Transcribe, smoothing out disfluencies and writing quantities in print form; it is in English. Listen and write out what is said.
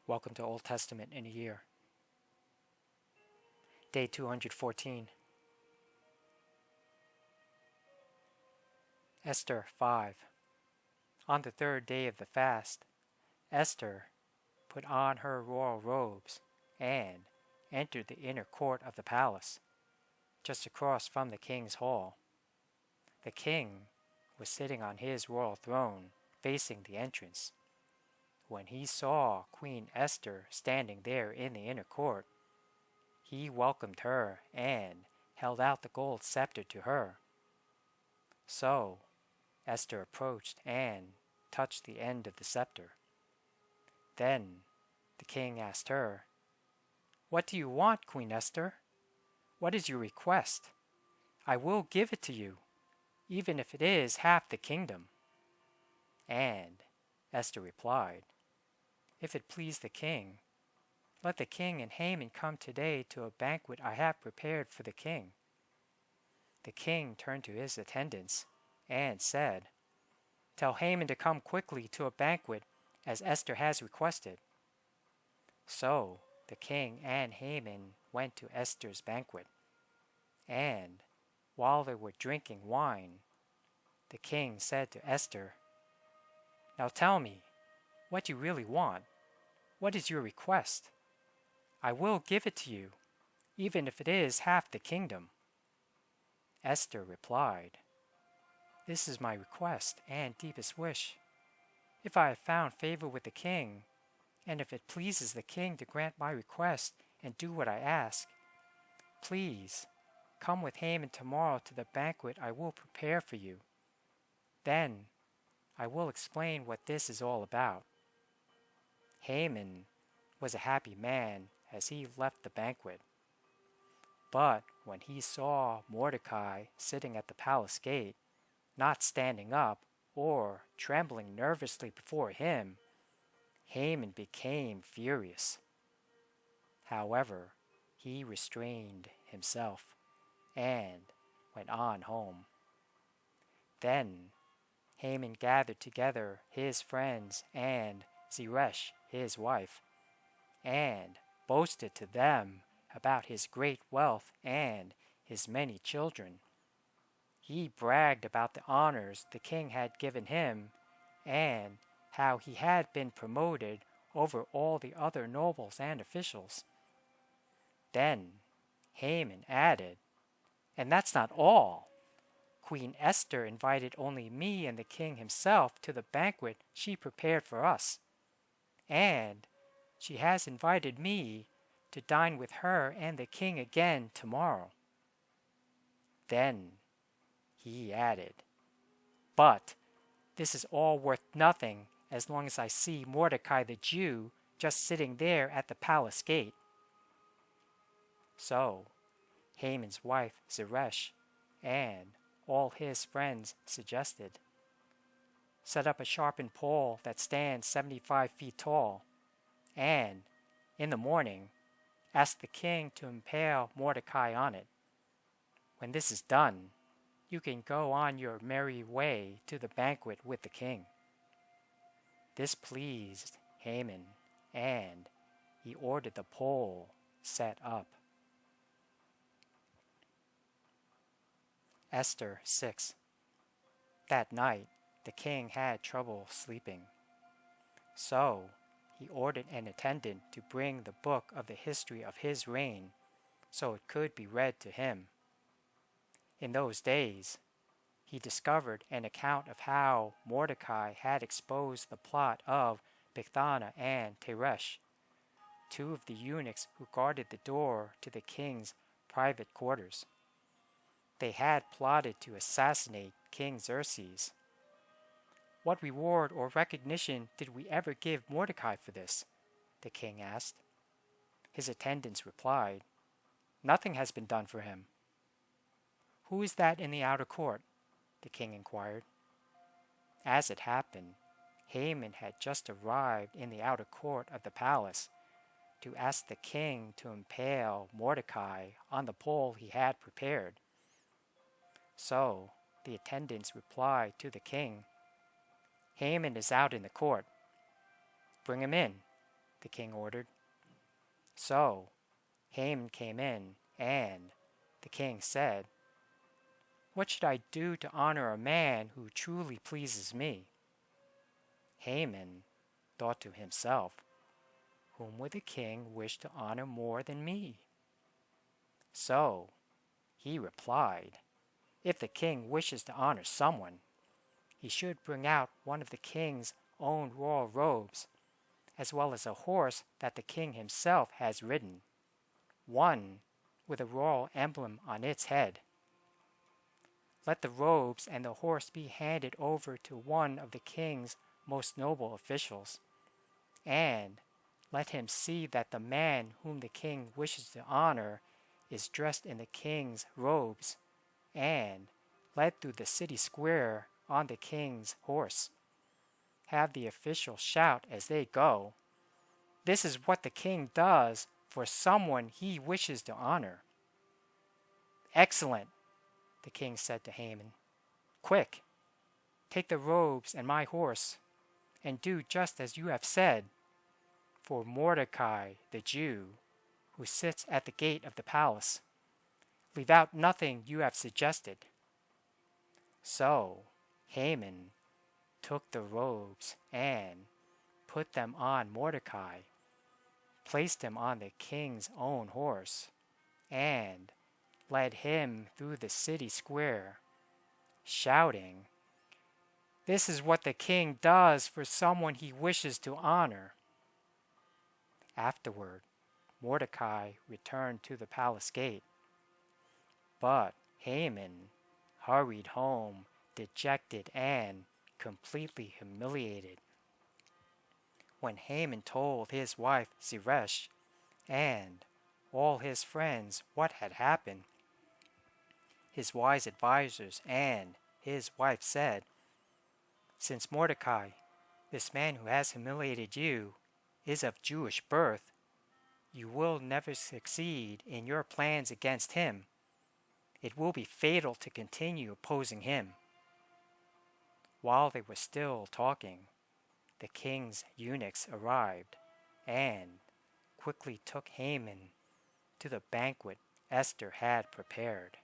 Welcome to Old Testament in a Year. Day 214. Esther 5. On the third day of the fast, Esther put on her royal robes and entered the inner court of the palace, just across from the king's hall. The king was sitting on his royal throne facing the entrance. When he saw Queen Esther standing there in the inner court, he welcomed her and held out the gold scepter to her. So Esther approached and touched the end of the scepter. Then the king asked her, "What do you want, Queen Esther? What is your request? I will give it to you, even if it is half the kingdom." And Esther replied, "If it please the king, let the king and Haman come today to a banquet I have prepared for the king." The king turned to his attendants and said, "Tell Haman to come quickly to a banquet as Esther has requested." So the king and Haman went to Esther's banquet, and while they were drinking wine, the king said to Esther, "Now tell me what you really want. What is your request? I will give it to you, even if it is half the kingdom." Esther replied, "This is my request and deepest wish. If I have found favor with the king, and if it pleases the king to grant my request and do what I ask, please come with Haman tomorrow to the banquet I will prepare for you. Then I will explain what this is all about." Haman was a happy man as he left the banquet. But when he saw Mordecai sitting at the palace gate, not standing up or trembling nervously before him, Haman became furious. However, he restrained himself and went on home. Then Haman gathered together his friends and Zeresh, his wife, and boasted to them about his great wealth and his many children. He bragged about the honors the king had given him and how he had been promoted over all the other nobles and officials. Then Haman added, "And that's not all. Queen Esther invited only me and the king himself to the banquet she prepared for us, and she has invited me to dine with her and the king again tomorrow." Then he added, "But this is all worth nothing as long as I see Mordecai the Jew just sitting there at the palace gate." So Haman's wife Zeresh and all his friends suggested, "Set up a sharpened pole that stands 75 feet tall, and in the morning ask the king to impale Mordecai on it. When this is done, you can go on your merry way to the banquet with the king." This pleased Haman, and he ordered the pole set up. Esther 6. That night the king had trouble sleeping. So he ordered an attendant to bring the book of the history of his reign so it could be read to him. In those days, he discovered an account of how Mordecai had exposed the plot of Bigthana and Teresh, two of the eunuchs who guarded the door to the king's private quarters. They had plotted to assassinate King Xerxes. "What reward or recognition did we ever give Mordecai for this?" the king asked. His attendants replied, "Nothing has been done for him." "Who is that in the outer court?" the king inquired. As it happened, Haman had just arrived in the outer court of the palace to ask the king to impale Mordecai on the pole he had prepared. So the attendants replied to the king, "Haman is out in the court." "Bring him in," the king ordered. So Haman came in, and the king said, "What should I do to honor a man who truly pleases me?" Haman thought to himself, "Whom would the king wish to honor more than me?" So he replied, "If the king wishes to honor someone, he should bring out one of the king's own royal robes, as well as a horse that the king himself has ridden, one with a royal emblem on its head. Let the robes and the horse be handed over to one of the king's most noble officials, and let him see that the man whom the king wishes to honor is dressed in the king's robes, and led through the city square on the king's horse. Have the officials shout as they go, 'This is what the king does for someone he wishes to honor.'" "Excellent," the king said to Haman. "Quick, take the robes and my horse, and do just as you have said, for Mordecai the Jew, who sits at the gate of the palace. Leave out nothing you have suggested." So Haman took the robes and put them on Mordecai, placed him on the king's own horse, and led him through the city square, shouting, "This is what the king does for someone he wishes to honor." Afterward, Mordecai returned to the palace gate, but Haman hurried home, dejected and completely humiliated. When Haman told his wife Zeresh and all his friends what had happened, his wise advisers and his wife said, "Since Mordecai, this man who has humiliated you, is of Jewish birth, you will never succeed in your plans against him. It will be fatal to continue opposing him." While they were still talking, the king's eunuchs arrived and quickly took Haman to the banquet Esther had prepared.